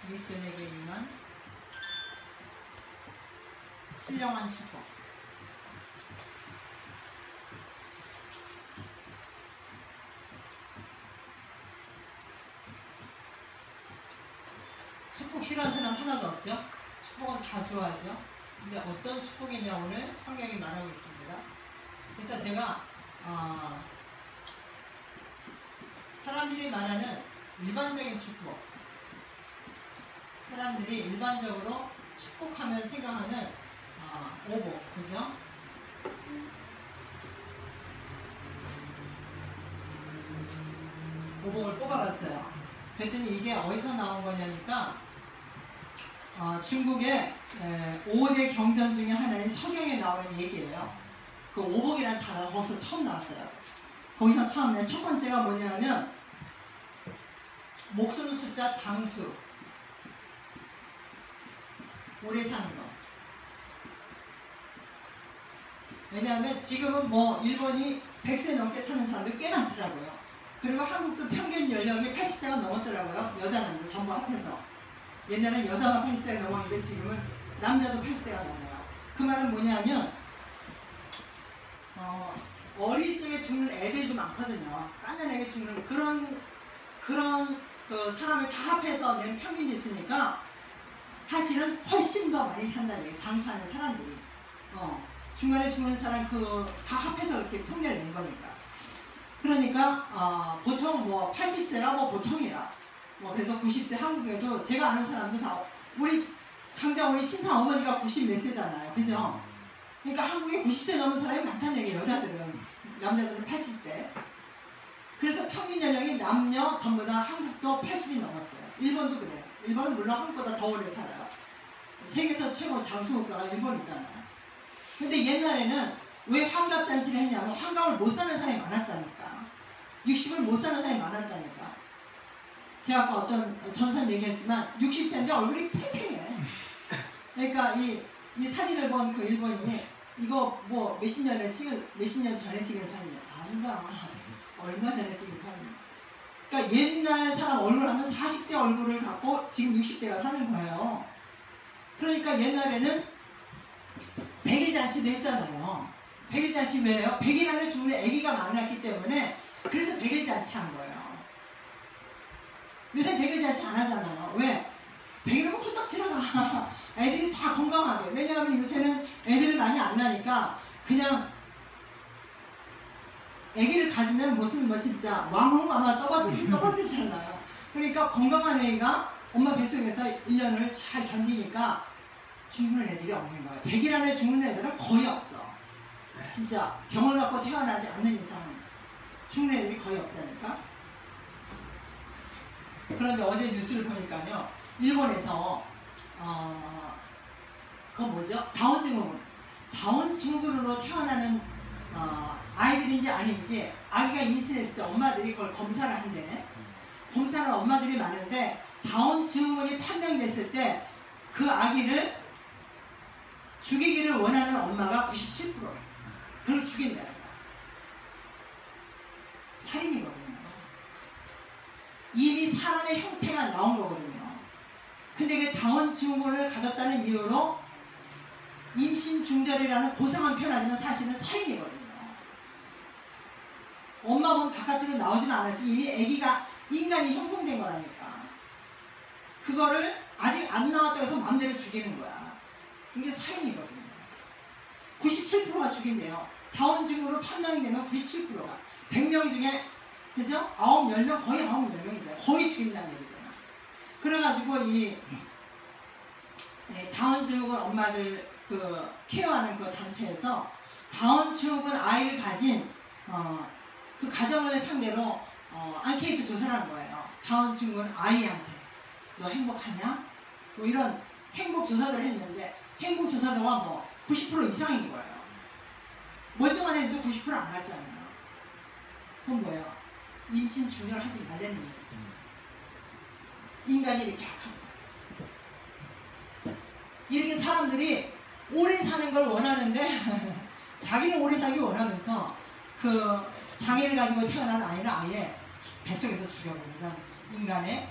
그리스도인에게 임한 신령한 축복. 축복 싫어하는 사람 하나도 없죠? 축복은 다 좋아하죠? 근데 어떤 축복이냐 오늘 성경이 말하고 있습니다. 그래서 제가 사람들이 말하는 일반적인 축복, 사람들이 일반적으로 축복하면 생각하는 오복, 그죠? 오복을 뽑아봤어요. 그랬더니 이게 어디서 나온 거냐니까 중국의 5대 경전 중에 하나인 성경에 나오는 얘기예요. 그 오복이라는 단어가 거기서 처음 나왔더라고요. 거기서 처음 첫 번째가 뭐냐면 목숨 숫자 장수, 오래 사는 거. 왜냐하면 지금은 뭐 일본이 100세 넘게 사는 사람들 꽤 많더라고요. 그리고 한국도 평균 연령이 80세가 넘었더라고요. 여자 남자 전부 합해서. 옛날엔 여자만 80세가 넘었는데 지금은 남자도 80세가 넘어요. 그 말은 뭐냐면 어릴 적에 죽는 애들도 많거든요. 까난애게 죽는 그런 그 사람을 다 합해서 낸 평균이 있으니까 사실은 훨씬 더 많이 산다는 얘기예요. 장수하는 사람들이. 중간에 죽는 사람 다 합해서 이렇게 통계를 낸 거니까. 그러니까 보통 뭐 80세가 뭐 보통이라. 그래서 90세 한국에도 제가 아는 사람도 다 당장 우리 신사 어머니가 90 몇 세잖아요. 그죠? 그러니까 한국에 90세 넘은 사람이 많다는 얘기예요. 여자들은. 남자들은 80대. 그래서 평균 연령이 남녀 전부 다 한국도 80이 넘었어요. 일본도 그래요. 일본은 물론 한국보다 더 오래 살아요. 세계에서 최고 장수국가가 일본이잖아요. 근데 옛날에는 왜 환갑잔치를 했냐면 환갑을 못 사는 사람이 많았다니까. 60을 못 사는 사람이 많았다니까. 제가 아까 어떤 전사님 얘기했지만 60세인데 얼굴이 팽팽해. 그러니까 이 사진을 본 그 일본인이 이거 뭐 몇십 년 전에 찍은 사진이야. 아닌가. 얼마 전에 찍은 사진. 그러니까 옛날 사람 얼굴 하면 40대 얼굴을 갖고 지금 60대가 사는 거예요. 그러니까 옛날에는 100일 잔치도 했잖아요. 100일 잔치 왜요? 100일 안에 죽는 아기가 많았기 때문에 그래서 100일 잔치 한 거예요. 요새 100일 잔치 안 하잖아요. 왜? 100일은 홀딱 지나가. 애들이 다 건강하게. 왜냐하면 요새는 애들이 많이 안 나니까 그냥 아기를 가지면 무슨 뭐 진짜 왕홍 아마 떠받들잖아요. 그러니까 건강한 애가 엄마 뱃속에서 1년을 잘 견디니까 죽는 애들이 없는 거예요. 100일 안에 죽는 애들은 거의 없어. 진짜 병을 갖고 태어나지 않는 이상은 죽는 애들이 거의 없다니까. 그런데 어제 뉴스를 보니까요. 일본에서 그거 뭐죠? 다운 증후군으로 태어나는 아이들인지 아닌지 아기가 임신했을 때 엄마들이 그걸 검사를 한대. 검사를 엄마들이 많은데 다운 증후군이 판명됐을 때 그 아기를 죽이기를 원하는 엄마가 97%예요. 그걸 죽인다. 살인이거든요. 이미 사람의 형태가 나온 거거든요. 근데 그 다운 증후군을 가졌다는 이유로 임신 중절이라는 고상한 표현하지만 사실은 살인이거든요. 엄마 몸 바깥으로 나오지는 않았지 이미 아기가 인간이 형성된 거라니까. 그거를 아직 안 나왔다고 해서 마음대로 죽이는 거야. 이게 살인이거든요. 97%가 죽인대요. 다운 증후로 판명이 되면 97%가 100명 중에 그죠? 9, 10명 거의 9, 10명이잖아요. 거의 죽인다는 얘기잖아요. 그래가지고 이 다운 증후군 엄마들 케어하는 그 단체에서 다운 증후군 아이를 가진 그 가정을 상대로 앙케이트 조사를 한 거예요. 다운 증후군 아이한테 너 행복하냐? 뭐 이런 행복 조사를 했는데 행복 조사도가 뭐 90% 이상인 거예요. 멀쩡한 애도 90% 안 갔잖아요. 그건 뭐예요? 임신 중절 하지 말라는 얘기죠. 인간이 이렇게 약한 거예요. 이렇게 사람들이 오래 사는 걸 원하는데 자기는 오래 살기 원하면서 그 장애를 가지고 태어난 아이를 아예 뱃속에서 죽여버리는 인간의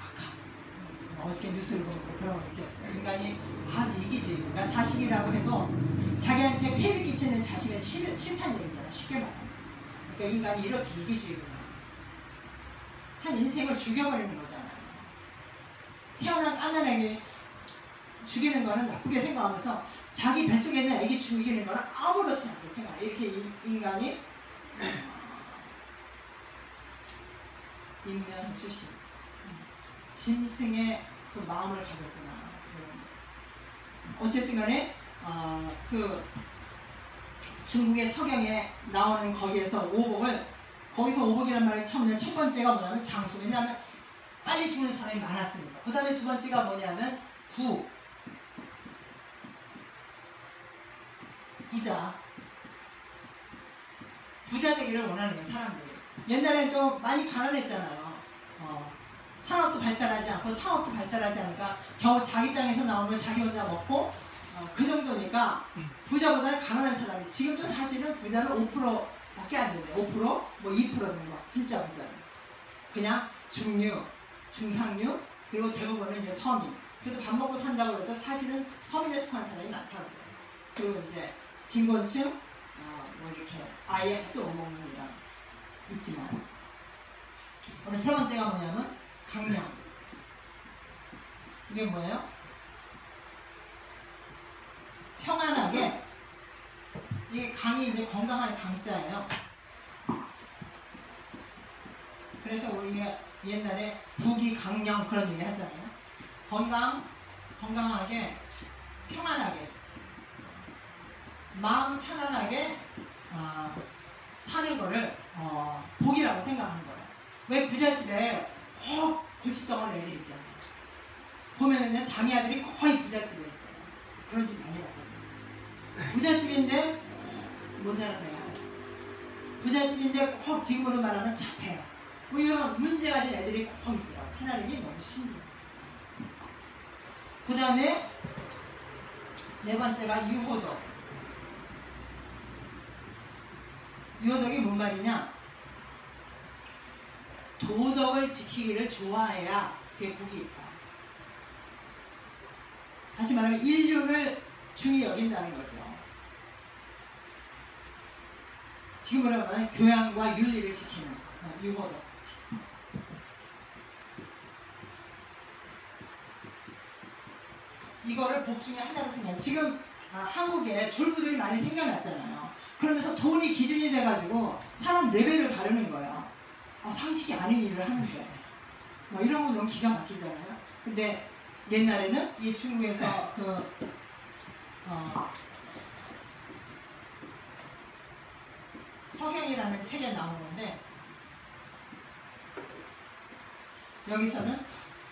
악함. 어저께 뉴스를 보면서 그런 걸 느꼈어요. 인간이 아주 이기주의고, 그러니까 자식이라고 해도 자기한테 폐를 끼치는 자식은 싫다는 얘기잖아요. 쉽게 말하면. 그러니까 인간이 이렇게 이기주의구나. 한 인생을 죽여버리는 거잖아요. 태어난 깐난애기 죽이는 거는 나쁘게 생각하면서 자기 뱃속에 있는 애기 죽이는 거는 아무렇지 않게 생각해요. 이렇게 인간이 인면수심, 짐승의 그 마음을 가졌구나. 어쨌든 간에 그 중국의 서경에 나오는 거기에서 오복을, 거기서 오복이라는 말이 처음에 첫 번째가 뭐냐면 장수. 왜냐하면 빨리 죽는 사람이 많았으니까. 그 다음에 두 번째가 뭐냐면 부자 되기를 원하는 거예요, 사람들이. 옛날엔 좀 많이 가난했잖아요. 산업도 발달하지 않고 사업도 발달하지 않으니까 겨우 자기 땅에서 나오면 자기 혼자 먹고 그 정도니까 부자보다는 가난한 사람이. 지금도 사실은 부자는 5%밖에 안 된대요. 5%? 뭐 2% 정도. 진짜 부자는. 그냥 중류, 중상류, 그리고 대부분은 이제 서민. 그래도 밥 먹고 산다고 해도 사실은 서민에 속한 사람이 많다고요. 그리고 이제 빈곤층, 뭐 이렇게 아예 밥도 못 먹는 이랑 있지만. 오늘 세 번째가 뭐냐면 강령. 이게 뭐예요? 평안하게. 이게 강이 이제 건강한 강자예요. 그래서 우리가 옛날에 부귀강령 그런 얘기 하잖아요. 건강하게, 평안하게, 마음 편안하게 사는 거를 복이라고 생각하는 거예요. 왜 부잣집에 꼭 골칫덩어리 애들 있잖아요. 보면은 장애 아들이 거의 부잣집에 있어요. 그런 집 많이 봤거든요. 부잣집인데 꼭 모자란 애가 하나 있어요. 부잣집인데 꼭 지금으로 말하면 착해요. 뭐 이런 문제 가진 애들이 꼭 있더라고요. 하나님이 너무 신기해요. 그 다음에 네 번째가 유호덕. 유호덕이 뭔 말이냐? 도덕을 지키기를 좋아해야 그게 복이 있다. 다시 말하면 인류를 중히 여긴다는 거죠. 지금으로 말하면 교양과 윤리를 지키는 유호덕. 이거를 복 중에 하나로 생각해요. 지금 한국에 졸부들이 많이 생겨났잖아요. 그러면서 돈이 기준이 돼가지고 사람 레벨을 가르는 거예요. 상식이 아닌 일을 하는데 뭐 이런 거 너무 기가 막히잖아요. 근데 옛날에는 이 중국에서 서경이라는 책에 나오는데 여기서는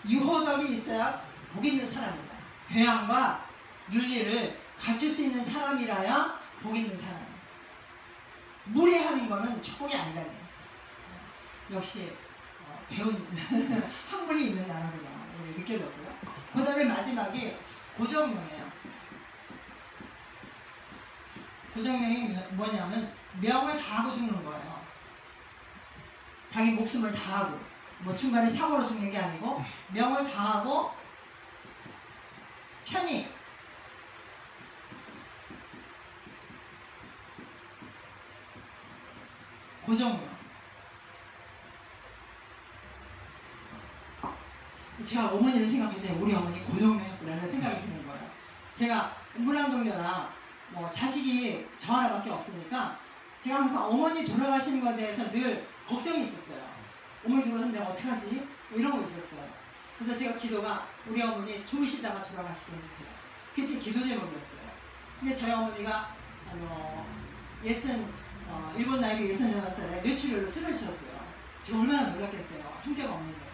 유호덕이 있어야 복 있는 사람이다. 교양과 윤리를 갖출 수 있는 사람이라야 복 있는 사람. 무례하는 거는 축복이 아니라는 거죠. 역시 배운 학문이 있는 나라구나 느껴졌고요. 그 다음에 마지막이 고정명이에요. 고정명이 뭐냐면 명을 다하고 죽는 거예요. 자기 목숨을 다하고, 뭐 중간에 사고로 죽는 게 아니고 명을 다하고 편히 고정명. 제가 어머니를 생각할 때 우리 어머니 고정명이었구나 생각이 드는 거예요. 제가 문암동녀라 뭐 자식이 저 하나밖에 없으니까 제가 항상 어머니 돌아가시는 것에 대해서 늘 걱정이 있었어요. 어머니 돌아가시면 내가 어떡하지? 뭐 이런 거 있었어요. 그래서 제가 기도가 우리 어머니 죽으시다가 돌아가시게 해주세요. 그게 제 기도 제목이었어요. 근데 저희 어머니가 일본 나이로 68살에 뇌출혈로 쓰러지셨어요. 지금 얼마나 놀랐겠어요. 형제가 없는데.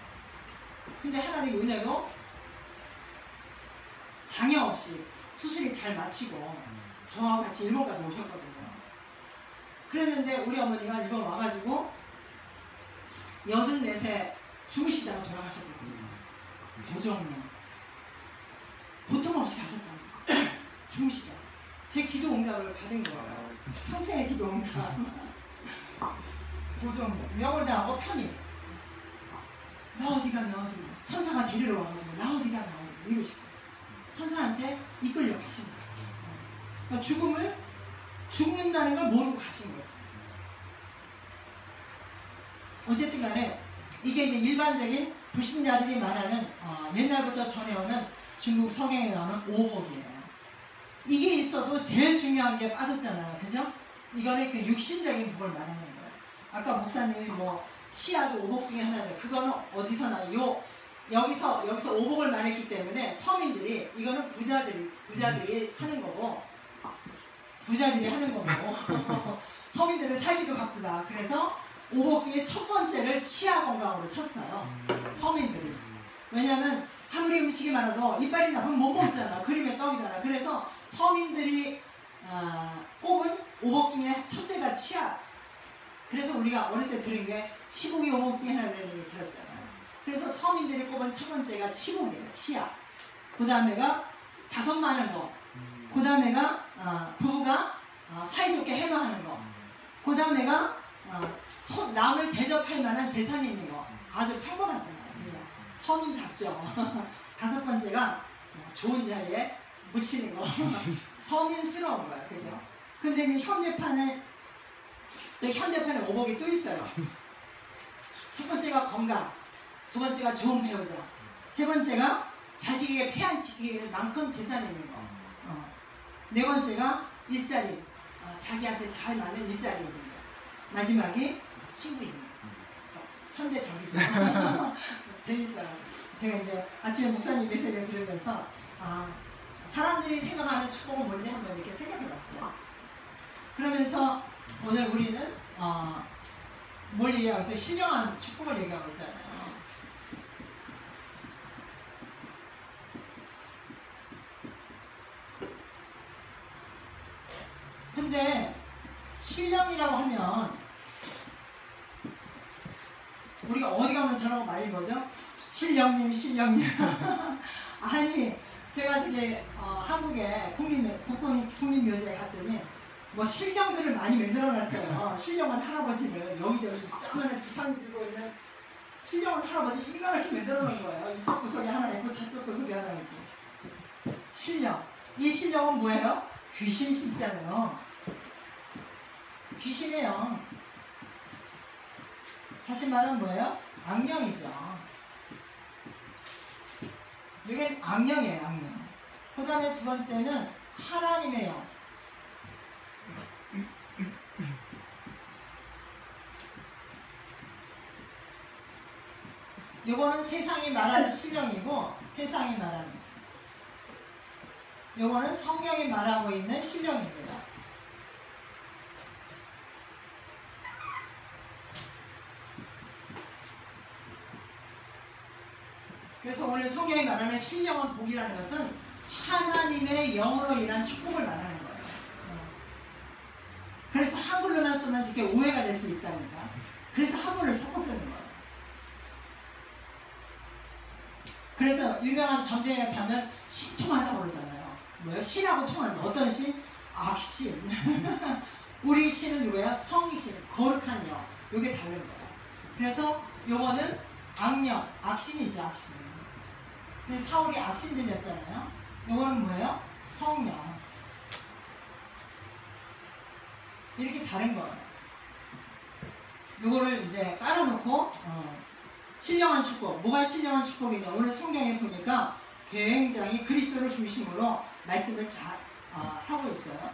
근데 하나님 은혜로 장애 없이 수술이 잘 마치고 저와 같이 일본까지 오셨거든요. 그랬는데 우리 어머니가 일본 와가지고 84세 죽으시다가 돌아가셨거든요. 고정명. 보통 없이 가셨답니다. 죽으시다. 제 기도 응답을 받은 거예요. 평생의 기도 응답. 고정명. 명을 다하고 편히. 나 어디 가면 어디 가. 천사가 데리러 와가지고 나 어디가 이러시고 천사한테 이끌려 가신 거예요. 그러니까 죽는다는 걸 모르고 가신 거지. 어쨌든 간에 이게 이제 일반적인 불신자들이 말하는 옛날부터 전해오는 중국 성경에 나오는 오복이에요. 이게 있어도 제일 중요한 게 빠졌잖아요. 그죠? 이거는 그 육신적인 복을 말하는 거예요. 아까 목사님이 뭐 치아도 오복 중에 하나예요. 그거는 어디서나 여기서 오복을 말했기 때문에 서민들이 이거는 부자들이 하는 거고 서민들은 살기도 바쁘다. 그래서 오복 중에 첫 번째를 치아 건강으로 쳤어요. 서민들이. 왜냐하면 아무리 음식이 많아도 이빨이 나쁘면 못 먹잖아. 그림의 떡이잖아. 그래서 서민들이 꼽은 오복 중에 첫째가 치아. 그래서 우리가 어렸을 때 들은 게 치복이 오복 중에 하나라는 얘기 들었잖아요. 그래서 서민들이 꼽은 첫 번째가 치복이에요. 치아. 그 다음에가 자손 많은 거. 그 다음에가 부부가 사이좋게 해방하는 거. 그 다음에가 남을 대접할 만한 재산이 있는 거. 아주 평범하잖아요. 그죠? 서민답죠. 다섯 번째가 좋은 자리에 묻히는 거. 서민스러운 거예요. 그죠? 근데 이 현대판에 오복이 또 있어요. 첫 번째가 건강. 두 번째가 좋은 배우자. 세 번째가 자식에게 폐안 지킬 만큼 재산이 있는 거. 네 번째가 일자리. 자기한테 잘 맞는 일자리 있는 거. 마지막이 친구 있는 거. 현대적이죠. 재밌어요. 제가 이제 아침에 목사님 메시지를 들으면서 사람들이 생각하는 축복은 뭔지 한번 이렇게 생각해봤어요. 그러면서 오늘 우리는 뭘 얘기하고 있어요? 신령한 축복을 얘기하고 있잖아요. 근데 신령이라고 하면 우리가 어디 가면 저런 거 많이 보죠? 신령님 아니 제가 저기 한국에 국립묘지에 갔더니 뭐 신령들을 많이 만들어놨어요. 신령한 할아버지를 여기저기 조그마한 지팡이 들고 있는 신령한 할아버지 이만하게 만들어놓은 거예요. 이쪽 구석에 하나 있고 저쪽 구석에 하나 있고. 신령. 이 신령은 뭐예요? 귀신 신자예요. 귀신이에요. 다시 말하면 뭐예요? 악령이죠. 이게 악령이에요, 악령. 그 다음에 두 번째는 하나님의 영. 요거는 세상이 말하는 신령이고, 세상이 말하는. 요거는 성경이 말하고 있는 신령입니다. 그래서 오늘 성경이 말하는 신령한 복이라는 것은 하나님의 영으로 인한 축복을 말하는 거예요. 그래서 한글로만 쓰면 이렇게 오해가 될 수 있다니까. 그래서 한문을 섞어 쓰는 거예요. 그래서 유명한 전쟁에 가면 신통하다고 그러잖아요. 뭐요? 신하고 통한다. 어떤 신? 악신. 우리 신은 누구예요? 성신, 거룩한 영. 이게 다른 거예요. 그래서 요거는 악령, 악신이죠, 악신. 그래서 사울이 악신 들렸잖아요. 요거는 뭐예요? 성령. 이렇게 다른 거예요. 요거를 이제 깔아놓고 신령한 축복. 뭐가 신령한 축복이냐? 오늘 성경에 보니까 굉장히 그리스도를 중심으로 말씀을 잘 하고 있어요.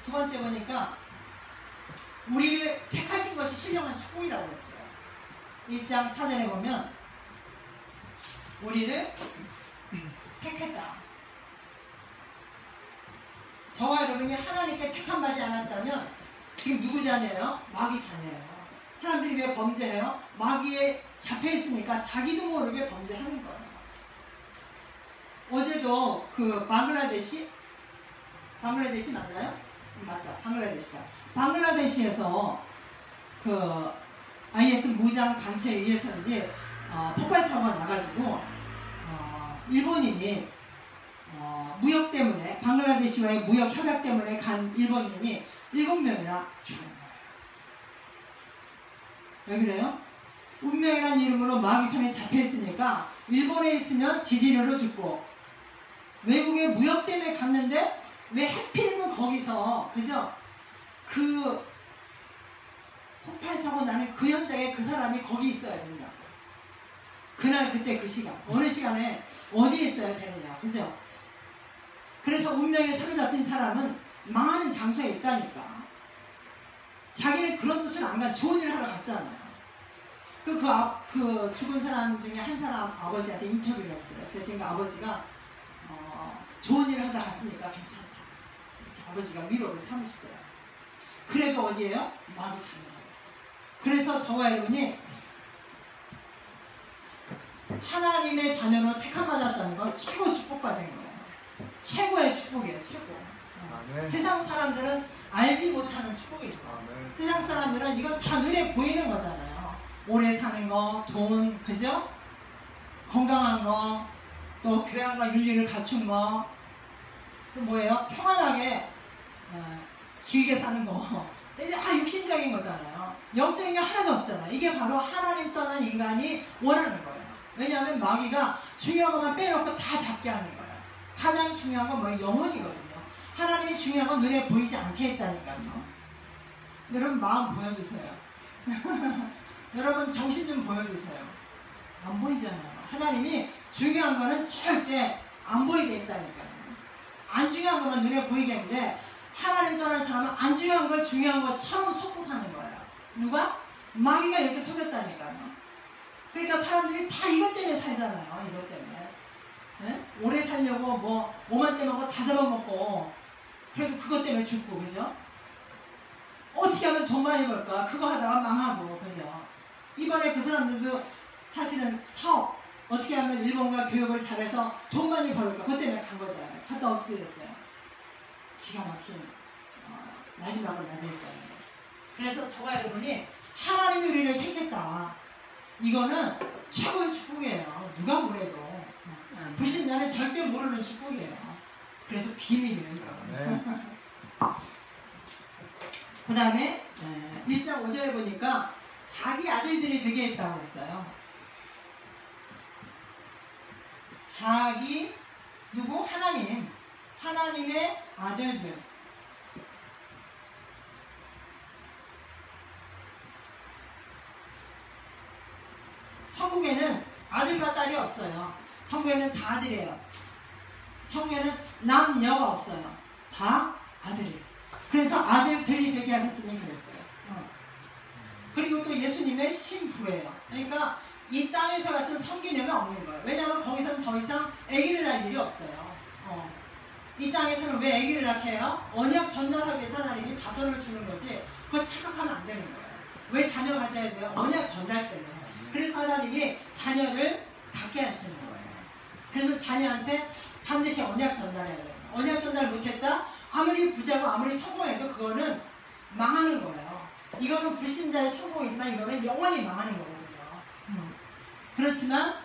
두 번째 보니까 우리를 택하신 것이 신령한 축복이라고 했어요. 1장 4절에 보면 우리를 택했다. 저와 여러분이 하나님께 택함받지 않았다면 지금 누구 자녀예요? 마귀 자녀예요. 사람들이 왜 범죄해요? 마귀에 잡혀있으니까 자기도 모르게 범죄하는 거예요. 어제도 그 방글라데시 맞나요? 맞다. 방글라데시에서 그 IS 무장 단체에 의해서인지 폭발 사고가 나가지고 일본인이 무역 때문에 방글라데시와의 무역 협약 때문에 간 일본인이 7명이나 죽은 거예요. 왜 그래요? 운명이라는 이름으로 마귀 손에 잡혀있으니까 일본에 있으면 지진으로 죽고 외국에 무역 때문에 갔는데 왜 하필이면 거기서 그죠? 그 폭발 사고 나는 그 현장에 그 사람이 거기 있어야 된다. 그날 그때 그 시간 어느 시간에 어디에 있어야 되느냐 그죠? 그래서 운명에 사로잡힌 사람은 망하는 장소에 있다니까. 자기는 그런 뜻은 안 간 좋은 일 하러 갔잖아요. 그 죽은 사람 중에 한 사람 아버지한테 인터뷰를 했어요. 그랬더니 그 아버지가 좋은 일을 하다 갔으니까 괜찮다. 이렇게 아버지가 위로를 삼으시더라고요. 그래도 어디에요? 마귀 자녀예요. 그래서 저와 여러분이 하나님의 자녀로 택함받았다는 건 최고 축복받은 거예요. 최고의 축복이에요. 최고. 세상 사람들은 알지 못하는 축복이에요. 세상 사람들은 이건 다 눈에 보이는 거잖아요. 오래 사는 거, 돈, 그죠? 건강한 거, 또 교양과 윤리를 갖춘 거, 또 뭐예요? 평안하게 길게 사는 거. 이게 다 육신적인 거잖아요. 영적인 게 하나도 없잖아요. 이게 바로 하나님 떠난 인간이 원하는 거예요. 왜냐하면 마귀가 중요한 것만 빼놓고 다 잡게 하는 거예요. 가장 중요한 건 뭐예요? 영혼이거든요. 하나님이 중요한 건 눈에 보이지 않게 했다니까요. 여러분 마음 보여주세요. 여러분 정신 좀 보여주세요. 안 보이잖아요. 하나님이 중요한 거는 절대 안 보이게 했다니까요. 안 중요한 것만 눈에 보이게 했는데 하나님 떠난 사람은 안 중요한 걸 중요한 것처럼 속고 사는 거예요. 누가? 마귀가 이렇게 속였다니까요. 그러니까 사람들이 다 이것 때문에 살잖아요. 이것 때문에. 네? 오래 살려고 뭐 몸만 떼먹고 다 잡아먹고 그래서 그것 때문에 죽고 그죠? 어떻게 하면 돈 많이 벌까? 그거 하다가 망하고 그죠? 이번에 그 사람들도 사실은 사업 어떻게 하면 일본과 교육을 잘해서 돈 많이 벌까? 그것 때문에 간 거잖아요. 갔다 어떻게 됐어요? 기가 막힌 마지막을 맞이했잖아요. 그래서 저와 여러분이 하나님이 우리를 택했다. 이거는 최고의 축복이에요. 누가 뭐래도 불신자는 절대 모르는 축복이에요. 그래서 비밀이에요. 그 다음에 1장 5절에 보니까 자기 아들들이 되게 했다고 했어요. 자기 누구? 하나님의 아들들. 천국에는 아들과 딸이 없어요. 천국에는 다 아들이에요. 천국에는 남녀가 없어요. 다 아들이에요. 그래서 아들들이 되게 하셨으니 그랬어요. 그리고 또 예수님의 신부예요. 그러니까 이 땅에서 같은 성기념이 없는 거예요. 왜냐하면 거기서는 더 이상 아기를 낳을 일이 없어요. 이 땅에서는 왜 아기를 낳게 해요? 언약 전달하기 위해서 하나님이 자손을 주는 거지 그걸 착각하면 안 되는 거예요. 왜 자녀 가져야 돼요? 언약 전달 때문에. 그래서 하나님이 자녀를 갖게 하시는 거예요. 그래서 자녀한테 반드시 언약 전달해야 돼요. 언약 전달 못했다? 아무리 부자고 아무리 성공해도 그거는 망하는 거예요. 이거는 불신자의 성공이지만 이거는 영원히 망하는 거거든요. 그렇지만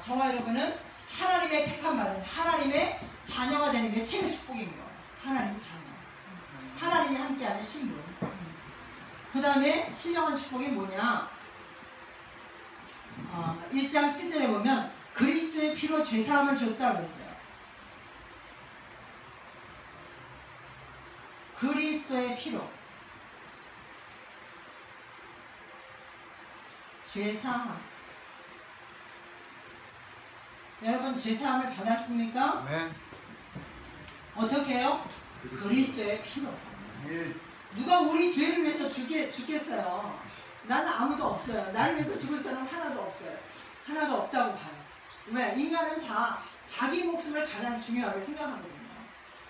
저와 여러분은 하나님의 택함받은 하나님의 자녀가 되는 게 최고 축복인 거예요. 하나님 자녀. 하나님이 함께하는 신분. 그 다음에 신령한 축복이 뭐냐? 1장 7절에 보면 그리스도의 피로 죄사함을 줬다고 했어요. 그리스도의 피로 죄사함. 여러분 죄사함을 받았습니까? 네. 어떻게 해요? 그리스도의 피로. 네. 누가 우리 죄를 위해서 죽겠어요? 나는 아무도 없어요. 나를 위해서 죽을 사람 하나도 없어요. 하나도 없다고 봐요. 왜? 인간은 다 자기 목숨을 가장 중요하게 생각하거든요.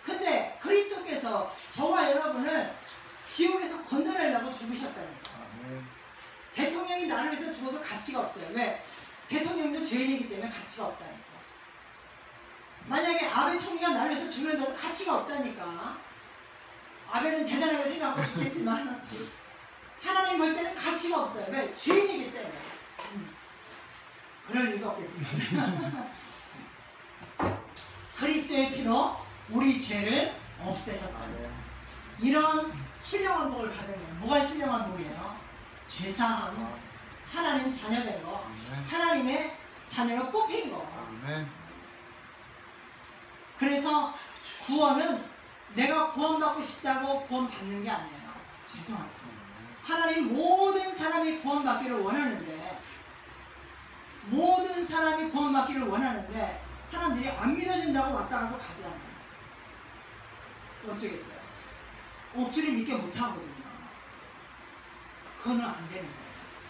근데 그리스도께서 저와 여러분을 지옥에서 건져내려고 죽으셨다니까. 대통령이 나를 위해서 죽어도 가치가 없어요. 왜? 대통령도 죄인이기 때문에 가치가 없다니까. 만약에 아베 총리가 나를 위해서 죽는다고 가치가 없다니까. 아베는 대단하게 생각하고 죽겠지만 하나님 볼 때는 가치가 없어요. 왜? 죄인이기 때문에. 그럴 리가 없겠지만 그리스도의 피로 우리 죄를 없애셨다. 이런 신령한 복을 받은 거예요. 뭐가 신령한 복이에요? 죄사함, 하나님 자녀된 거, 하나님의 자녀로 뽑힌 거. 그래서 구원은 내가 구원받고 싶다고 구원받는 게 아니에요. 죄송하지만 하나님 모든 사람이 구원받기를 원하는데, 모든 사람이 구원받기를 원하는데 사람들이 안 믿어진다고 왔다가도 가지 않아요. 어쩌겠어요. 억지로 믿게 못하거든요. 그거는 안 되는 거예요.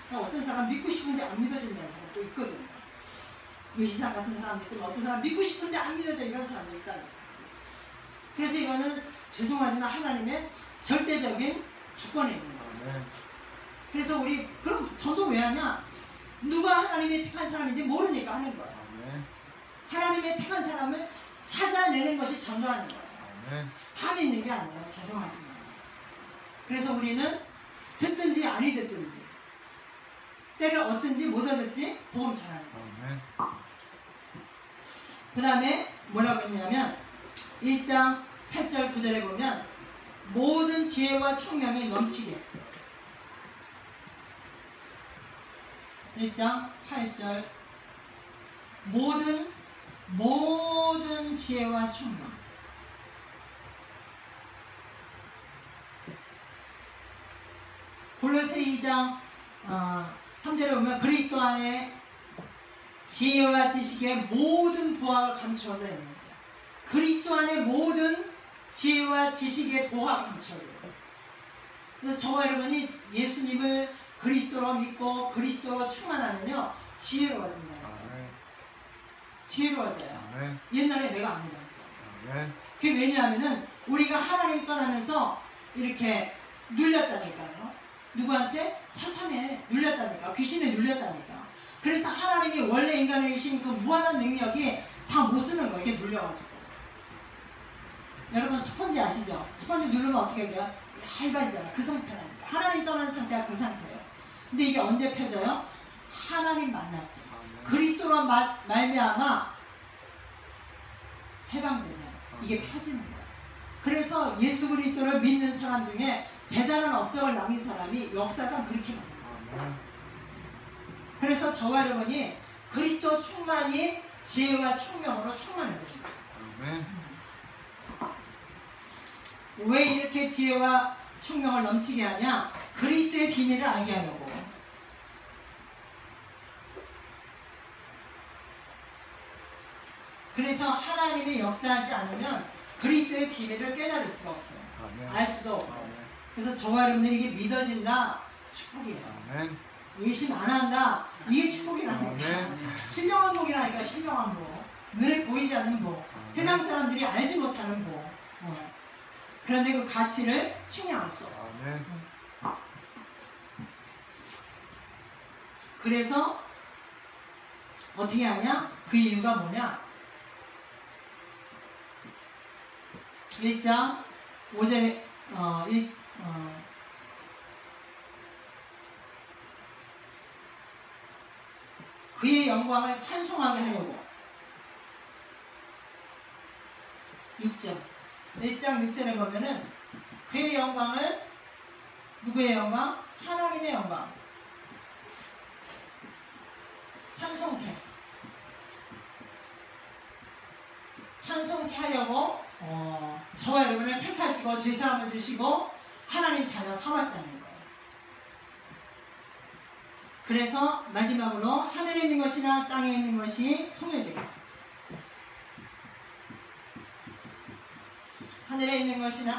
그러니까 어떤 사람 믿고 싶은데 안 믿어진다는 사람도 있거든요. 유시상 같은 사람도 있지만 어떤 사람 믿고 싶은데 안 믿어져, 이런 사람도 있다. 그래서 이거는 죄송하지만 하나님의 절대적인 주권에 있는 거예요. 그래서 우리 그럼 저도 왜 하냐? 누가 하나님의 택한 사람인지 모르니까 하는 거예요. 하나님의 택한 사람을 찾아내는 것이 전도하는 거예요. 다 믿는 게 아니에요. 죄송하지만. 그래서 우리는 듣든지 아니 듣든지, 때를 얻든지 못 얻든지 복음 전하는 거예요. 그 다음에 뭐라고 했냐면 1장 8절 9절에 보면 모든 지혜와 총명이 넘치게, 1장 8절 모든 지혜와 총명. 골로새 2장 3절에 보면 그리스도 안에 지혜와 지식의 모든 보화가 감추어져 있는 거예요. 그리스도 안에 모든 지혜와 지식의 보화가 감추어져 있어요. 그래서 저와 여러분이 예수님을 그리스도로 믿고 그리스도로 충만하면요, 지혜로워진다. 지혜로워져요. 옛날에 내가 아니라. 그게 왜냐하면은 우리가 하나님 떠나면서 이렇게 눌렸다니까요. 누구한테? 사탄에 눌렸다니까. 귀신에 눌렸다니까. 그래서 하나님이 원래 인간에 주신 그 무한한 능력이 다 못 쓰는 거예요. 이렇게 눌려가지고. 여러분 스펀지 아시죠? 스펀지 누르면 어떻게 돼요? 얇아지잖아. 그 상태라니까. 하나님 떠난 상태가 그 상태예요. 근데 이게 언제 펴져요? 하나님 만날 때. 그리스도로 말미암아 해방되면 이게 펴지는 거예요. 그래서 예수 그리스도를 믿는 사람 중에 대단한 업적을 남긴 사람이 역사상 그렇게 많아요. 그래서 저와 여러분이 그리스도 충만이 지혜와 총명으로 충만해집니다. 왜 이렇게 지혜와 총명을 넘치게 하냐? 그리스도의 비밀을 알게 하려고. 그래서 하나님이 역사하지 않으면 그리스도의 비밀을 깨달을 수가 없어요. 알 수도 없고. 그래서 저와 여러분들이 이게 믿어진다? 축복이에요. 의심 안 한다? 이게 축복이라니까. 신령한 복이라니까. 신령한 복. 눈에 보이지 않는 복. 세상 사람들이 알지 못하는 복. 그런데 그 가치를 측량할 수 없어요. 그래서 어떻게 하냐? 그 이유가 뭐냐? 1장 5절에 그의 영광을 찬송하게 하려고. 6절 1장 6절에 보면은 그의 영광을, 누구의 영광? 하나님의 영광 찬송케 하려고 저와 여러분을 택하시고 죄사함을 주시고 하나님 자녀 삼았다는 거예요. 그래서 마지막으로 하늘에 있는 것이나 땅에 있는 것이 통일되게, 하늘에 있는 것이나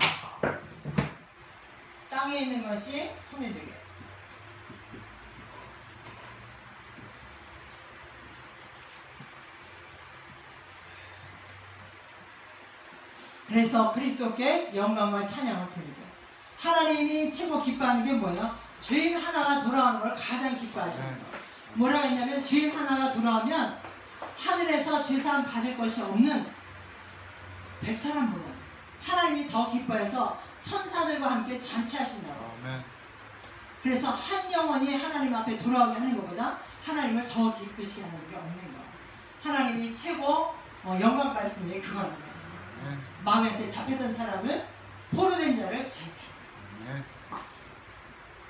땅에 있는 것이 통일되게. 그래서 그리스도께 영광과 찬양을 돌리고. 하나님이 최고 기뻐하는 게 뭐예요? 죄인 하나가 돌아오는 걸 가장 기뻐하시는 거예요. 뭐라 했냐면 죄인 하나가 돌아오면 하늘에서 죄사함 받을 것이 없는 100사람보다 하나님이 더 기뻐해서 천사들과 함께 잔치하신다고. 그래서 한 영혼이 하나님 앞에 돌아오게 하는 것보다 하나님을 더 기쁘시게 하는 게 없는 거예요. 하나님이 최고 영광 받으시는 게 그거라는 거예요. 마귀한테 잡혔던 사람을 포로된 자를 자유케.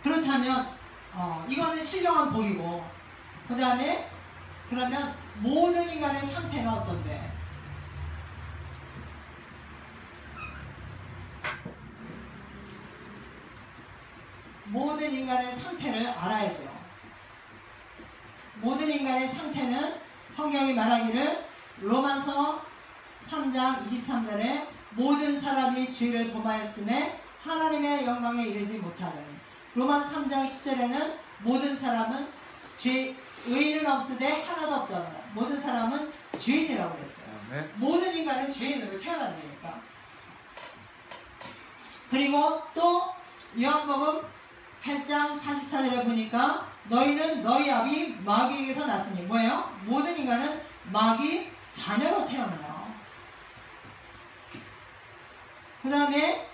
그렇다면 이거는 신령한 복이고, 그 다음에 그러면 모든 인간의 상태는 어떤데? 모든 인간의 상태를 알아야죠. 모든 인간의 상태는 성경이 말하기를 로마서 3장 23절에 모든 사람이 죄를 범하였음에 하나님의 영광에 이르지 못하더니, 로마서 3장 10절에는 모든 사람은 의인은 없으되 하나도 없더라. 모든 사람은 죄인이라고 그랬어요. 네. 모든 인간은 죄인으로 태어난다니까. 그리고 또 요한복음 8장 44절에 보니까 너희는 너희 아비 마귀에게서 났으니, 뭐예요? 모든 인간은 마귀 자녀로 태어나요. 그 다음에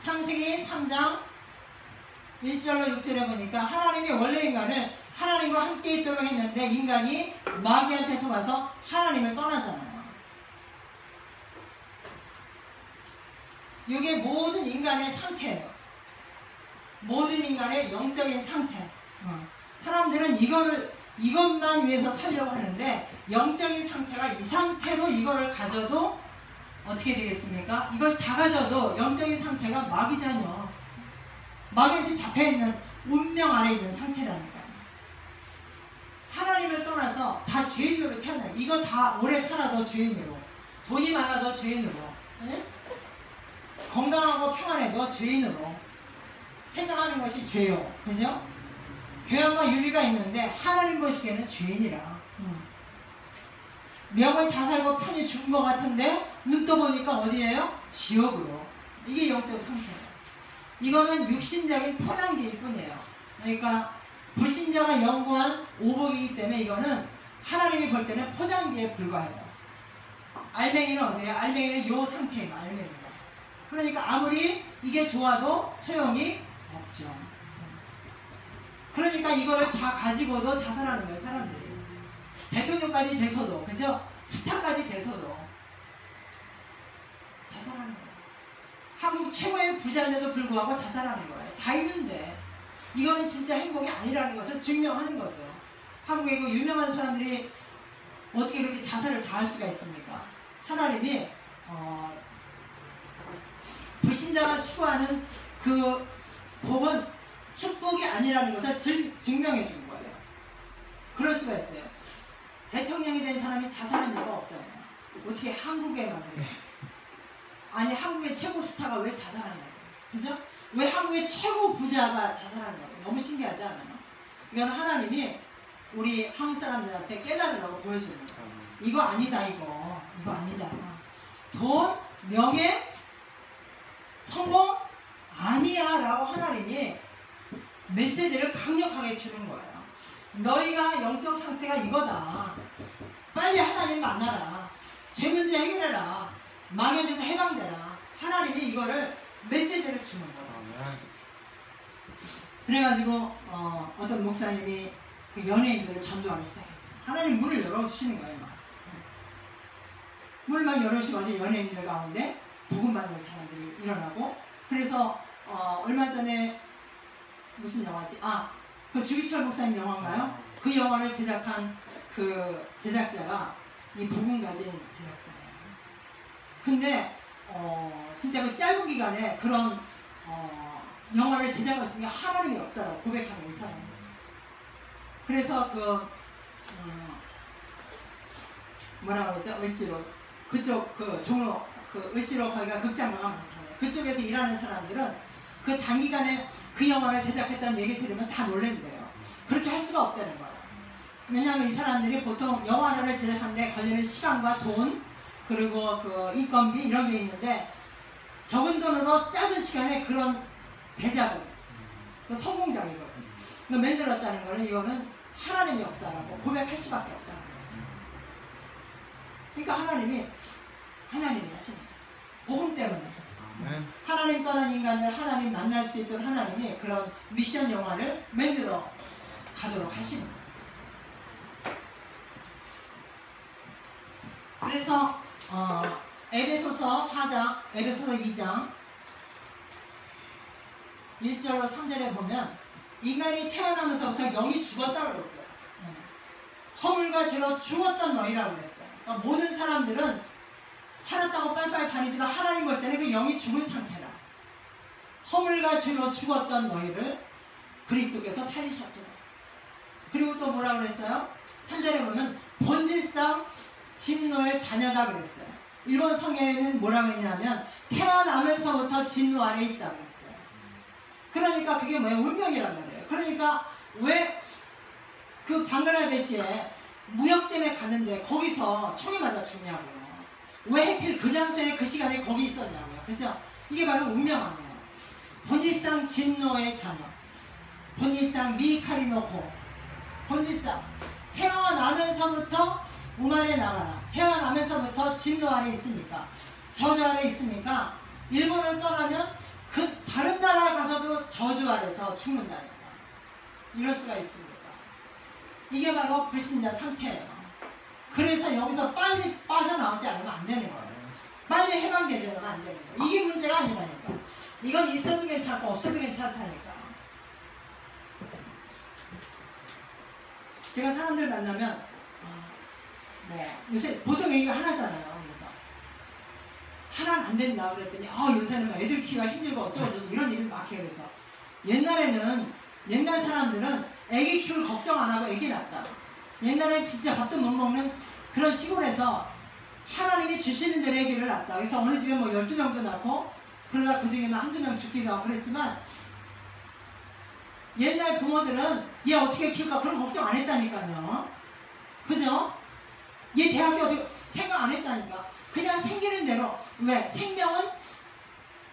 창세기 3장 1절로 6절에 보니까 하나님이 원래 인간을 하나님과 함께 있도록 했는데 인간이 마귀한테 속아서 하나님을 떠나잖아요. 이게 모든 인간의 상태예요. 모든 인간의 영적인 상태. 사람들은 이것만 위해서 살려고 하는데, 영적인 상태가 이 상태로 이거를 가져도 어떻게 되겠습니까? 이걸 다 가져도 영적인 상태가 마귀자녀, 마귀한테 잡혀있는 운명 아래 있는 상태라니까. 하나님을 떠나서 다 죄인으로 태어나요. 이거 다 오래 살아도 죄인으로, 돈이 많아도 죄인으로, 네? 건강하고 평안해도 죄인으로 생각하는 것이 죄요. 그죠? 교양과 윤리가 있는데 하나님 보시기에는 죄인이라. 명을 다 살고 편히 죽은 것 같은데 눈 떠보니까 어디예요? 지옥으로. 이게 영적 상태예요. 이거는 육신적인 포장기일 뿐이에요. 그러니까 불신자가 연구한 오복이기 때문에 이거는 하나님이 볼 때는 포장지에 불과해요. 알맹이는 어디예요? 알맹이는 요 상태예요. 알맹이가. 그러니까 아무리 이게 좋아도 소용이 없죠. 그러니까 이거를 다 가지고도 자살하는 거예요, 사람들이. 대통령까지 돼서도, 그죠? 스타까지 돼서도 자살하는 거예요. 한국 최고의 부자인데도 불구하고 자살하는 거예요. 다 있는데 이거는 진짜 행복이 아니라는 것을 증명하는 거죠. 한국의 그 유명한 사람들이 어떻게 그렇게 자살을 다 할 수가 있습니까? 하나님이 불신자가 추구하는 그 복은 축복이 아니라는 것을 증명해 준 거예요. 그럴 수가 있어요. 대통령이 된 사람이 자살한 이유가 없잖아요. 어떻게 한국에만 그래요? 아니, 한국의 최고 스타가 왜 자살하냐고. 그죠? 왜 한국의 최고 부자가 자살하냐고. 너무 신기하지 않아요? 이건 하나님이 우리 한국 사람들한테 깨달으라고 보여주는 거예요. 이거 아니다, 이거 아니다. 돈, 명예, 성공 아니야 라고 하나님이 메시지를 강력하게 주는 거예요. 너희가 영적 상태가 이거다. 빨리 하나님 만나라. 죄 문제 해결해라. 망에 대해서 해방되라. 하나님이 이거를 메시지를 주는 거예요. 그래가지고 어떤 목사님이 그 연예인들을 전도하기 시작했죠. 하나님 문을 열어주시는 거예요. 문을 막 열어주시고 연예인들 가운데 복음 받는 사람들이 일어나고, 그래서 얼마 전에 무슨 영화지? 그 주기철 목사님 영화인가요? 그 영화를 제작한 그 제작자가 이 복음 가진 제작자예요. 근데 진짜 그 짧은 기간에 그런 영화를 제작할 수 있는 게 하나님의 역사라고 고백하는 이 사람이에요. 그래서 뭐라 그러죠? 을지로 그쪽 그 종로 그 을지로 거기가 극장가가 많잖아요. 그쪽에서 일하는 사람들은 그 단기간에 그 영화를 제작했다는 얘기 들으면 다 놀란대요. 그렇게 할 수가 없다는 거예요. 왜냐하면 이 사람들이 보통 영화를 제작하는데 걸리는 시간과 돈, 그리고 그 인건비 이런 게 있는데, 적은 돈으로 짧은 시간에 그런 대작을, 그 성공작이거든요. 만들었다는 거는 이거는 하나님의 역사라고 고백할 수밖에 없다는 거죠. 그러니까 하나님이 하십니다. 복음 때문에. 하나님 떠난 인간을 하나님 만날 수 있도록 하나님이 그런 미션 영화를 만들어 가도록 하시는 거예요. 그래서 에베소서 4장, 에베소서 2장 1절로 3절에 보면 인간이 태어나면서부터 영이 죽었다고 그랬어요. 허물과 죄로 죽었던 너희라고 그랬어요. 그러니까 모든 사람들은 살았다고 빨빨 다니지만 하나님 볼 때는 그 영이 죽은 상태라. 허물과 죄로 죽었던 너희를 그리스도께서 살리셨더라. 그리고 또 뭐라 그랬어요? 3절에 보면 본질상 진노의 자녀다 그랬어요. 일본 성경에는 뭐라고 했냐면 태어나면서부터 진노 아래 있다고 했어요. 그러니까 그게 뭐예요? 운명이란 말이에요. 그러니까 왜 그 방글라데시에 무역 때문에 갔는데 거기서 총에 맞아 죽냐고요. 왜 하필 그 장소에 그 시간에 거기 있었냐고요. 그죠? 이게 바로 운명 아니에요. 본질상 진노의 자녀, 본질상 미카리노코, 본질상 태어나면서부터 몸 안에 나가라. 태어나면서부터 진노 아래 있으니까, 저주 아래 있으니까 일본을 떠나면 그 다른 나라에 가서도 저주 아래서 죽는다니까. 이럴 수가 있습니다. 이게 바로 불신자 상태예요. 그래서 여기서 빨리 빠져나오지 않으면 안 되는 거예요. 빨리 해방되지 않으면 안 되는 거예요. 이게 문제가 아니다니까. 이건 있어도 괜찮고 없어도 괜찮다니까. 제가 사람들 만나면 요새 보통 얘기가 하나잖아요. 그래서 하나는 안 된다 그랬더니 요새는 막 애들 키우기가 힘들고 어쩌고저쩌고 이런 일을 막 해요. 그래서 옛날 사람들은 애기 키울 걱정 안 하고 애기 낳았다. 옛날엔 진짜 밥도 못 먹는 그런 시골에서 하나님이 주시는 대로 애기를 낳았다. 그래서 어느 집에 뭐 12명도 낳고 그러다 그 중에는 한두 명 죽기도 하고 그랬지만 옛날 부모들은 얘 어떻게 키울까 그런 걱정 안 했다니까요. 그죠? 얘 대학교 어떻게 생각 안 했다니까. 그냥 생기는 대로. 왜? 생명은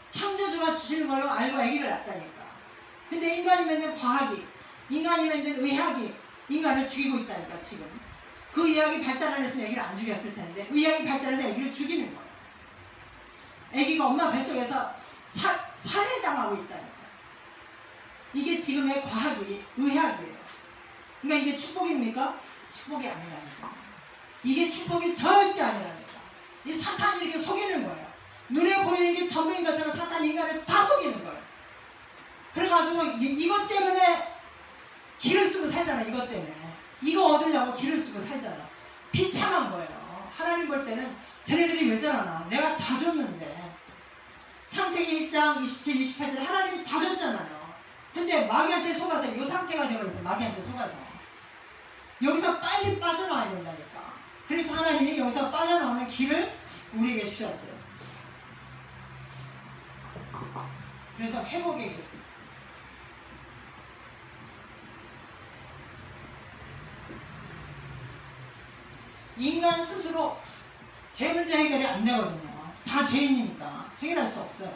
창조주가 주시는 걸로 알고 아기를 낳았다니까. 근데 인간이 만든 과학이, 인간이 만든 의학이 인간을 죽이고 있다니까 지금. 그 의학이 발달 안 했으면 아기를 안 죽였을 텐데 의학이 발달해서 아기를 죽이는 거예요. 아기가 엄마 뱃속에서 살해당하고 있다니까. 이게 지금의 과학이, 의학이에요. 그러니까 이게 축복입니까? 축복이 아니라니까. 이게 축복이 절대 아니라니까. 이 사탄이 이렇게 속이는 거예요. 눈에 보이는 게 전부인 것처럼 사탄이 인간을 다 속이는 거예요. 그래가지고 이것 때문에 길을 쓰고 살잖아. 이것 때문에. 이거 얻으려고 길을 쓰고 살잖아. 비참한 거예요. 하나님 볼 때는 쟤네들이 왜 저러나. 내가 다 줬는데. 창세기 1장 27, 28절 하나님이 다 줬잖아요. 근데 마귀한테 속아서 이 상태가 되어버렸어요. 마귀한테 속아서. 여기서 빨리 빠져나와야 된다니까. 그래서 하나님이 여기서 빠져나오는 길을 우리에게 주셨어요. 그래서 회복의 길. 인간 스스로 죄 문제 해결이 안 되거든요. 다 죄인이니까 해결할 수 없어요.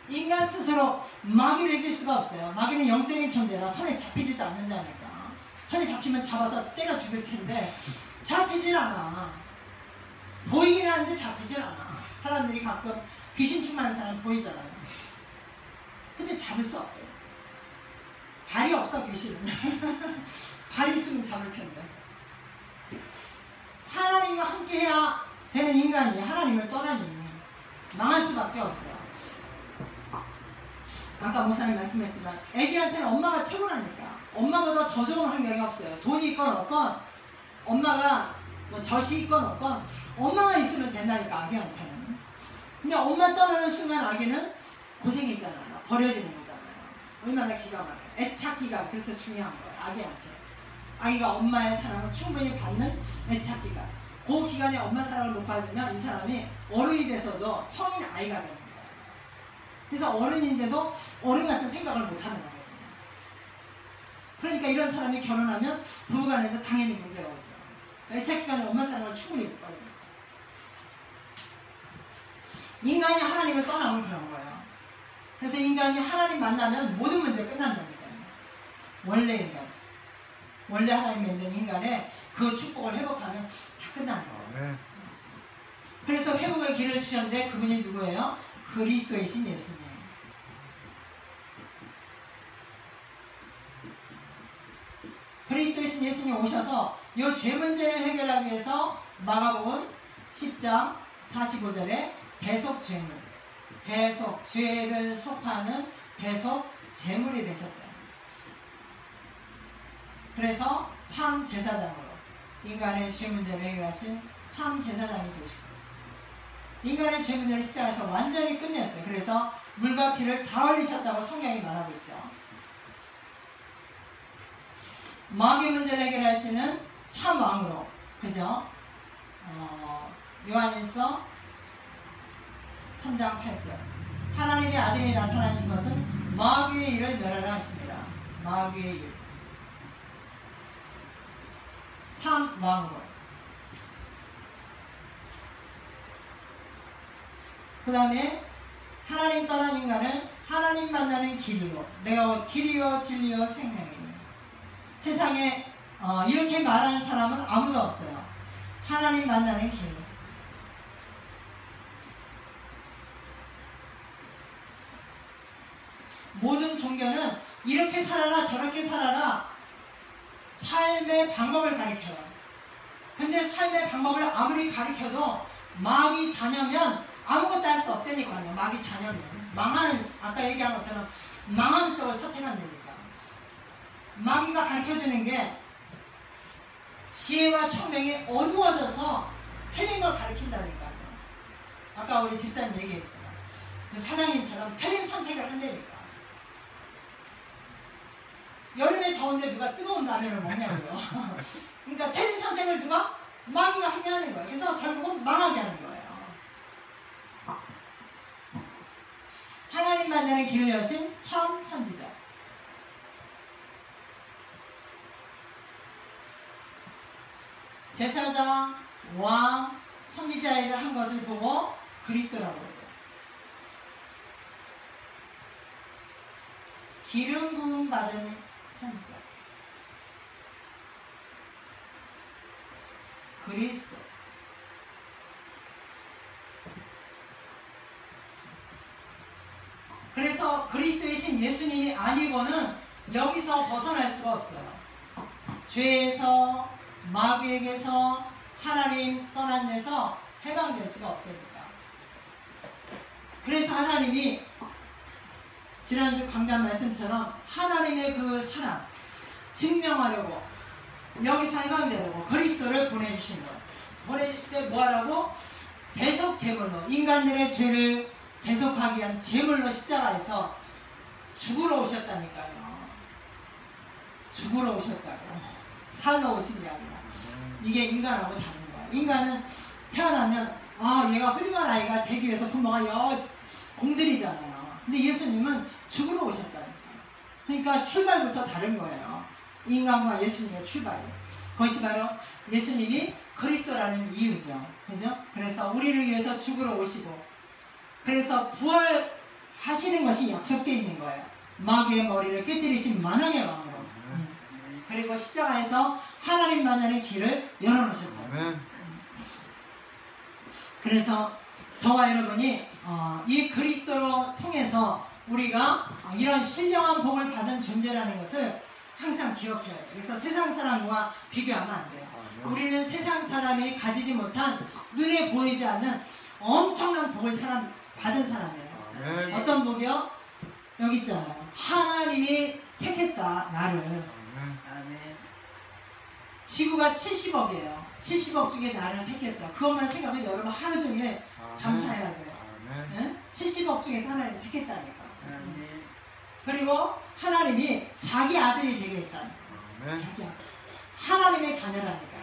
인간 스스로 마귀를 이길 수가 없어요. 마귀는 영적인 존재라 손에 잡히지도 않는다니까. 손에 잡히면 잡아서 때려 죽일 텐데 잡히질 않아. 보이긴 하는데 잡히질 않아. 사람들이 가끔 귀신 충만한 사람 보이잖아요. 근데 잡을 수 없대요. 발이 없어 귀신은. 발이 있으면 잡을 텐데. 하나님과 함께 해야 되는 인간이 하나님을 떠나니 망할 수밖에 없죠. 아까 목사님 말씀했지만 애기한테는 엄마가 최고라니까. 엄마보다 더 좋은 환경이 없어요. 돈이 있건 없건 엄마가 뭐 젖이 있건 없건 엄마가 있으면 된다니까 아기한테는. 근데 엄마 떠나는 순간 아기는 고생이잖아요. 버려지는 거잖아요. 얼마나 기가 막혀요. 애착기가 그래서 중요한 거예요. 아기한테. 아기가 엄마의 사랑을 충분히 받는 애착기가. 그 기간에 엄마 사랑을 못 받으면 이 사람이 어른이 돼서도 성인 아이가 되는 거예요. 그래서 어른인데도 어른 같은 생각을 못 하는 거거든요. 그러니까 이런 사람이 결혼하면 부부간에도 당연히 문제가 오죠. 애착기간에 엄마 사랑을 충분히 못 받는 거예요. 인간이 하나님을 떠나면 그런 거예요. 그래서 인간이 하나님 만나면 모든 문제가 끝난답니다. 원래 인간. 원래 하나님 만든 인간의 그 축복을 회복하면 다 끝나는 거예요. 그래서 회복의 길을 주셨는데 그분이 누구예요? 그리스도이신 예수님. 그리스도이신 예수님 오셔서 이 죄 문제를 해결하기 위해서 마가복음 10장 45절에 대속죄물, 대속, 죄를 속하는 대속 제물이 되셨잖아요. 그래서 참 제사장으로 인간의 죄 문제를 해결하신 참 제사장이 되시고 인간의 죄 문제를 십자가에서 완전히 끝냈어요. 그래서 물과 피를 다 흘리셨다고 성경이 말하고 있죠. 마귀 문제를 해결하시는 참 왕으로, 그죠? 요한일서 3장 8절 하나님의 아들이 나타나신 것은 마귀의 일을 멸하라 하십니다. 마귀의 일. 참 왕으로. 그 다음에 하나님 떠난 인간을 하나님 만나는 길로, 내가 곧 길이요 진리요 생명이니. 세상에 이렇게 말하는 사람은 아무도 없어요. 하나님 만나는 길. 모든 종교는 이렇게 살아라 저렇게 살아라 삶의 방법을 가르쳐요. 근데 삶의 방법을 아무리 가르쳐도 마귀 자녀면 아무것도 할 수 없다니까요. 마귀 자녀면 망하는, 아까 얘기한 것처럼 망하는 쪽을 선택하면 되니까. 마귀가 가르쳐주는 게 지혜와 총명이 어두워져서 틀린 걸 가르친다니까요. 아까 우리 집사님 얘기했잖아요. 그 사장님처럼 틀린 선택을 한다니까. 여름에 더운데 누가 뜨거운 라면을 먹냐고요. 그러니까 틀린 선택을 누가? 마귀가 하게 하는 거예요. 그래서 결국은 망하게 하는 거예요. 하나님 만나는 길을 여신 참 선지자. 제사장, 왕, 선지자 일을 한 것을 보고 그리스도라고 그러죠. 기름 부음 받은 선지자. 그리스도. 그래서 그리스도이신 예수님이 아니고는 여기서 벗어날 수가 없어요. 죄에서, 마귀에게서, 하나님 떠난 데서 해방될 수가 없다니까. 그래서 하나님이 지난주 강단 말씀처럼 하나님의 그 사랑 증명하려고 여기서 해방되려고 그리스도를 보내주신 거예요. 보내주실 때 뭐하라고? 대속 제물로, 인간들의 죄를 대속하기 위한 제물로 십자가에서 죽으러 오셨다니까요. 죽으러 오셨다고. 살러 오신 게 아니라. 이게 인간하고 다른 거야. 인간은 태어나면 얘가 훌륭한 아이가 되기 위해서 부모가 공들이잖아요. 근데 예수님은 죽으러 오셨다니까. 그러니까 출발부터 다른 거예요. 인간과 예수님의 출발이. 그것이 바로 예수님이 그리스도라는 이유죠. 그죠? 그래서 우리를 위해서 죽으러 오시고, 그래서 부활하시는 것이 약속되어 있는 거예요. 마귀의 머리를 깨뜨리신 만왕의 왕으로. 그리고 십자가에서 하나님 만나는 길을 열어놓으셨죠. 그래서 저와 여러분이 이 그리스도로 통해서 우리가 이런 신령한 복을 받은 존재라는 것을 항상 기억해야 돼요. 그래서 세상 사람과 비교하면 안 돼요. 우리는 세상 사람이 가지지 못한, 눈에 보이지 않는 엄청난 복을 받은 사람이에요. 어떤 복이요? 여기 있잖아요. 하나님이 택했다, 나를. 지구가 70억이에요. 70억 중에 나를 택했다. 그것만 생각하면 여러분 하루 종일 감사해야 돼요. 네? 70억 중에서 하나님 택했다니까. 그리고 하나님이 자기 아들이 되게 했다니까. 자기 아들. 하나님의 자녀라니까.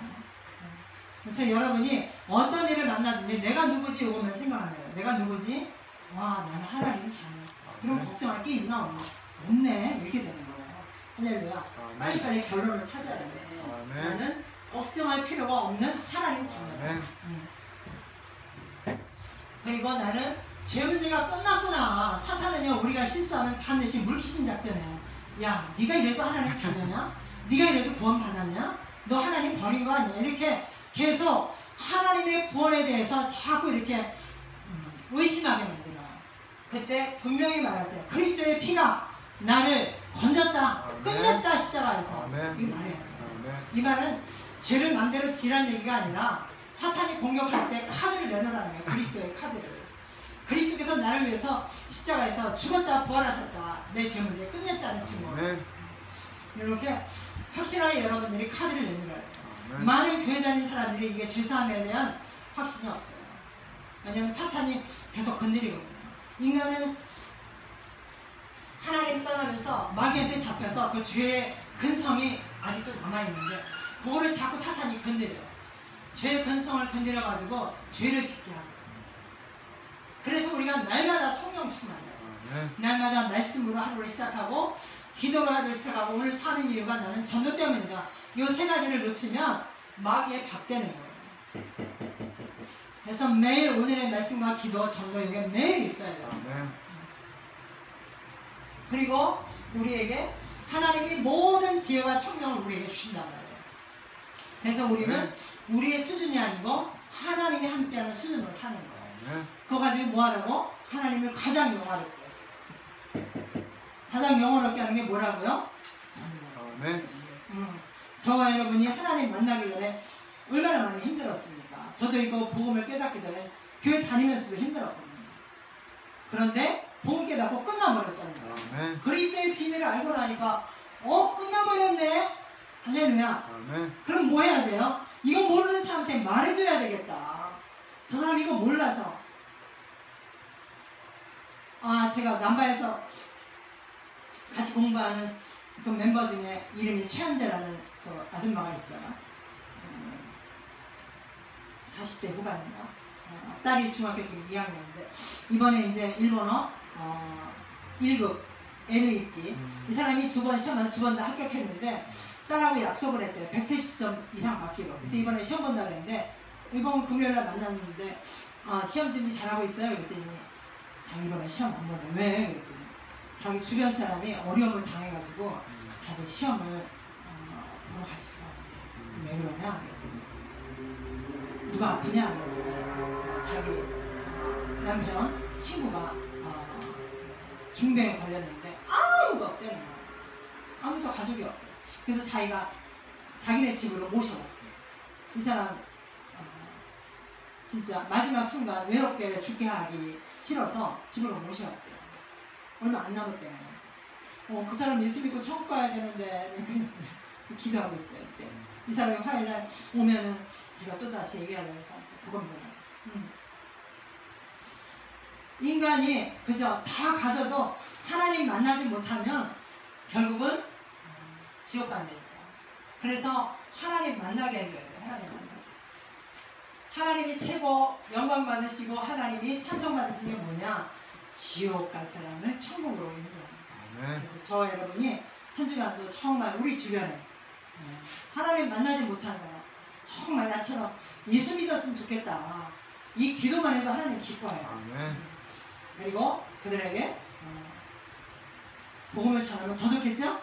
그래서 여러분이 어떤 일을 만나든지 내가 누구지 이것만 생각하면 돼요. 내가 누구지? 와, 나는 하나님 자녀. 그럼 걱정할 게 있나 없나? 없네. 이렇게 되는 거예요. 할렐루야. 빨리빨리 결론을 찾아야 돼. 나는 걱정할 필요가 없는 하나님 자녀다. 그리고 나는 죄 문제가 끝났구나. 사탄은요, 우리가 실수하면 반드시 물귀신 작전이에요. 야, 네가 이래도 하나님 자녀냐? 네가 이래도 구원 받았냐? 너 하나님 버린 거 아니야? 이렇게 계속 하나님의 구원에 대해서 자꾸 이렇게 의심하게 만들어요. 그때 분명히 말하세요. 그리스도의 피가 나를 건졌다, 끝냈다, 십자가에서. 이거 말해야 돼요. 이 말은 죄를 맘대로 지라는 얘기가 아니라 사탄이 공격할 때 카드를 내놓으라는 거예요. 그리스도의 카드를. 그리스도께서 나를 위해서 십자가에서 죽었다 부활하셨다. 내 죄 문제 끝냈다는 증거. 이렇게 확실하게 여러분들이 카드를 내는 거예요. 많은 교회 다니는 사람들이 이게 죄사함에 대한 확신이 없어요. 왜냐하면 사탄이 계속 건드리거든요. 인간은 하나님 떠나면서 마귀한테 잡혀서 그 죄의 근성이 아직도 남아있는데 그거를 자꾸 사탄이 건드려요. 죄의 근성을 건드려가지고 죄를 짓게 하거든요. 그래서 우리가 날마다 성령 충만해요. 날마다 말씀으로 하루를 시작하고 기도로 하루를 시작하고 오늘 사는 이유가 나는 전도 때문이다. 이 세 가지를 놓치면 마귀에 박대는 거예요. 그래서 매일 오늘의 말씀과 기도, 전도 이게 매일 있어야 돼요. 그리고 우리에게 하나님이 모든 지혜와 청명을 우리에게 주신단 말이에요. 그래서 우리는 우리의 수준이 아니고 하나님이 함께하는 수준으로 사는 거예요. 그거 가지고 뭐 하라고? 하나님을 가장 영화롭게. 가장 영원롭게 하는 게 뭐라고요? 저와 여러분이 하나님 만나기 전에 얼마나 많이 힘들었습니까? 저도 이거 복음을 깨닫기 전에 교회 다니면서도 힘들었거든요. 그런데 복음 깨닫고 끝나버렸다는 거예요. 그리스도의 비밀을 알고 나니까 끝나버렸네. 할렐루야. 그럼 뭐 해야 돼요? 이거 모르는 사람한테 말해줘야 되겠다. 저 사람 이거 몰라서. 제가 남바에서 같이 공부하는 그 멤버 중에 이름이 최현재라는 그 아줌마가 있어요. 40대 후반인가? 딸이 중학교 지금 2학년인데 이번에 이제 일본어 1급 NEC 이 사람이 두 번 시험을 두 번 다 합격했는데 딸하고 약속을 했대요. 170점 이상 받기로. 그래서 이번에 시험 본다고 했는데 이번 금요일날 만났는데 시험 준비 잘하고 있어요? 그랬더니 자기 이번에 시험 안 보네. 왜? 그랬더니 자기 주변 사람이 어려움을 당해가지고 자기 시험을 보러 갈 수가 없대. 왜 그러냐? 그랬더니 누가 아프냐? 그랬더니 자기 남편 친구가 중병에 걸렸는데 아무도 없대는 거야. 아무도 가족이 없대. 그래서 자기가 자기네 집으로 모셔왔대. 이 사람 진짜 마지막 순간 외롭게 죽게 하기 싫어서 집으로 모셔왔대요. 얼마 안 남았대요. 그 사람 예수 믿고 천국 가야 되는데 기도하고 있어요. 이제 이 사람이 화요일날 오면은 제가 또 다시 얘기하려고 해서 그겁니다. 인간이 그저 다 가져도 하나님 만나지 못하면 결국은 지옥 간다니까. 그래서 하나님 만나게 해줘야 돼요. 하나님 만나게. 하나님이 최고 영광 받으시고 하나님이 찬송 받으신 게 뭐냐? 지옥 갈 사람을 천국으로 인도합니다. 그래서 저와 여러분이 한 주간도 정말 우리 주변에 하나님 만나지 못한 사람 정말 나처럼 예수 믿었으면 좋겠다. 이 기도만 해도 하나님 기뻐해요. 그리고 그들에게 복음을 전하면 더 좋겠죠?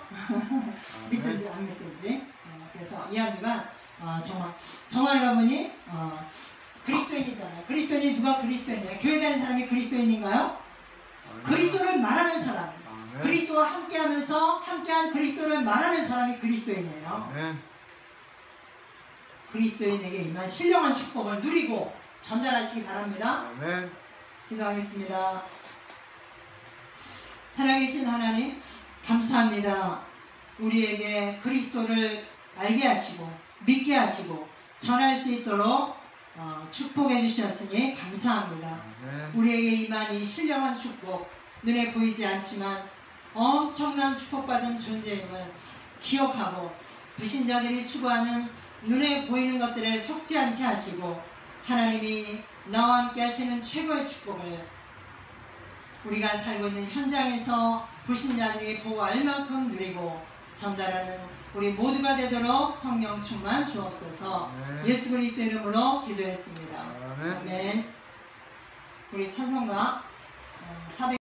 믿든지 안 믿든지. 그래서 이 한 주간 정말 여러분이 그리스도인이잖아요. 그리스도인이 누가 그리스도인이에요? 교회 다니는 사람이 그리스도인인가요? 그리스도를 말하는 사람. 그리스도와 함께하면서 함께한 그리스도를 말하는 사람이 그리스도인이에요. 그리스도인에게 임한 신령한 축복을 누리고 전달하시기 바랍니다. 기도하겠습니다. 살아계신 하나님 감사합니다. 우리에게 그리스도를 알게 하시고 믿게 하시고 전할 수 있도록 축복해 주셨으니 감사합니다. 우리에게 임한 이 신령한 축복 눈에 보이지 않지만 엄청난 축복받은 존재임을 기억하고 불신자들이 추구하는 눈에 보이는 것들에 속지 않게 하시고 하나님이 나와 함께 하시는 최고의 축복을 우리가 살고 있는 현장에서 불신자들이 보고 알 만큼 누리고 전달하는 우리 모두가 되도록 성령 충만 주옵소서. 예수 그리스도 이름으로 기도했습니다. 아멘. 우리 찬송가 400